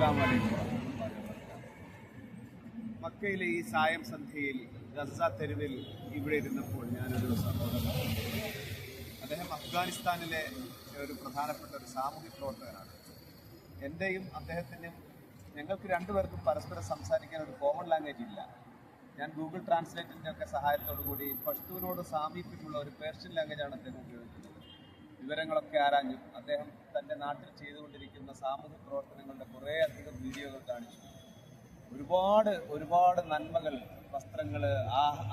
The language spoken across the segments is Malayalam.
അസ്സലാമു അലൈക്കും വറഹ്മത്തുള്ളാഹി വബറകാതുഹു. മക്കയിലെ ഈ സായം സന്ധ്യയിൽ ഗസ തെരുവിൽ ഇവിടെ ഇരുന്നപ്പോൾ ഞാനൊരു സഹോദരൻ, അദ്ദേഹം അഫ്ഗാനിസ്ഥാനിലെ ഒരു പ്രധാനപ്പെട്ട ഒരു സാമൂഹ്യ പ്രവർത്തകനാണ്. എൻ്റെയും അദ്ദേഹത്തിൻ്റെയും ഞങ്ങൾക്ക് രണ്ടുപേർക്കും പരസ്പരം സംസാരിക്കാൻ ഒരു കോമൺ ലാംഗ്വേജ് ഇല്ല. ഞാൻ ഗൂഗിൾ ട്രാൻസ്ലേറ്ററിൻ്റെ ഒക്കെ സഹായത്തോടു കൂടി പഷ്തൂനോട് സാമീപ്യമുള്ള ഒരു പേർഷ്യൻ ലാംഗ്വേജാണ് അദ്ദേഹം ഉപയോഗിക്കുന്നത്. വിവരങ്ങളൊക്കെ ആരാഞ്ഞു. അദ്ദേഹം തൻ്റെ നാട്ടിൽ ചെയ്തുകൊണ്ടിരിക്കുന്ന സാമൂഹ്യ പ്രവർത്തനങ്ങളുടെ കുറേ അധികം വീഡിയോകൾ കാണിച്ചു. ഒരുപാട് നന്മകൾ, വസ്ത്രങ്ങൾ,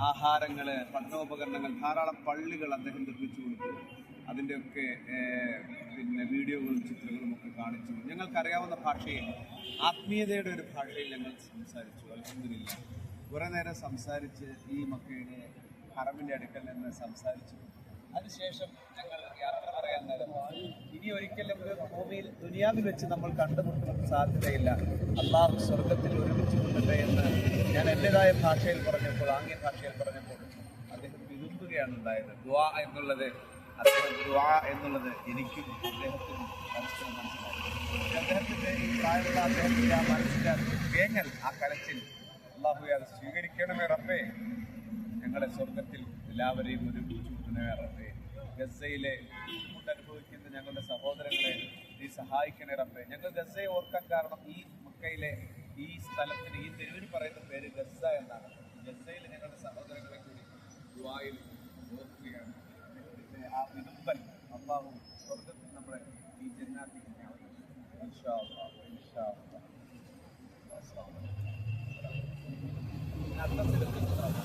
ആഹാരങ്ങൾ, പഠനോപകരണങ്ങൾ, ധാരാളം പള്ളികൾ അദ്ദേഹം നിർമ്മിച്ചു കൊടുത്തു. അതിൻ്റെയൊക്കെ വീഡിയോകളും ചിത്രങ്ങളും ഒക്കെ കാണിച്ചു. ഞങ്ങൾക്കറിയാവുന്ന ഭാഷയിൽ, ആത്മീയതയുടെ ഒരു ഭാഷയിൽ ഞങ്ങൾ സംസാരിച്ചു. അൽഹംദുലില്ലാ കുറേ നേരം സംസാരിച്ച് ഈ മക്കയുടെ ഹറമിൻ്റെ അടുക്കൽ നിന്ന് സംസാരിച്ചു. അതിനുശേഷം ഞങ്ങൾ യാത്ര പറയാൻ നേരം ഇനി ഒരിക്കലും ഭൂമിയിൽ ദുനിയാവിൽ വെച്ച് നമ്മൾ കണ്ടുമുട്ടുന്ന സാധ്യതയില്ല, അള്ളാഹു സ്വർഗത്തിൽ ഒരുമിച്ച് കൊണ്ടേ എന്ന് ഞാൻ എൻ്റെതായ ഭാഷയിൽ പറഞ്ഞപ്പോൾ, ആംഗ്യ ഭാഷയിൽ പറഞ്ഞപ്പോൾ അദ്ദേഹം വിരുമ്പുകയാണ് ഉണ്ടായത്. ദുആ എന്നുള്ളത് എനിക്കും അദ്ദേഹത്തിനും പരസ്പരം മനസ്സിലായി. അദ്ദേഹത്തിൻ്റെ ഈ പ്രായമുള്ള അദ്ദേഹത്തിൻ്റെ ആ മനസ്സിൻ്റെ വേങ്ങൽ, ആ കരച്ചിൽ, അള്ളാഹുവേ അത് സ്വീകരിക്കണമേ റബ്ബേ. ഞങ്ങളെ സ്വർഗത്തിൽ എല്ലാവരെയും ഒരുമിച്ച് കൂട്ടണമേ റബ്ബേ. ഗസയിലെ ബുദ്ധിമുട്ടനുഭവിക്കുന്ന ഞങ്ങളുടെ സഹോദരങ്ങളെ നീ സഹായിക്കണേ റബ്ബേ. ഞങ്ങൾ ഗസയെ ഓർക്കാൻ കാരണം ഈ മക്കയിലെ ഈ സ്ഥലത്തിന്, ഈ തെരുവിന് പറയുന്ന പേര് ഗസ എന്നാണ്. ഗസയിലെ ഞങ്ങളുടെ സഹോദരങ്ങളെ കൂടി ദുആയിൽ ഓർക്കുകയാണ്. ആ വിതുമ്പൽ അള്ളാഹു സ്വർഗത്തിൽ നമ്മളെ ഈ ജന്നാത്തിൽ ഇൻഷാ അല്ലാഹ്. അർത്ഥത്തിലെത്തുന്നതാണ്.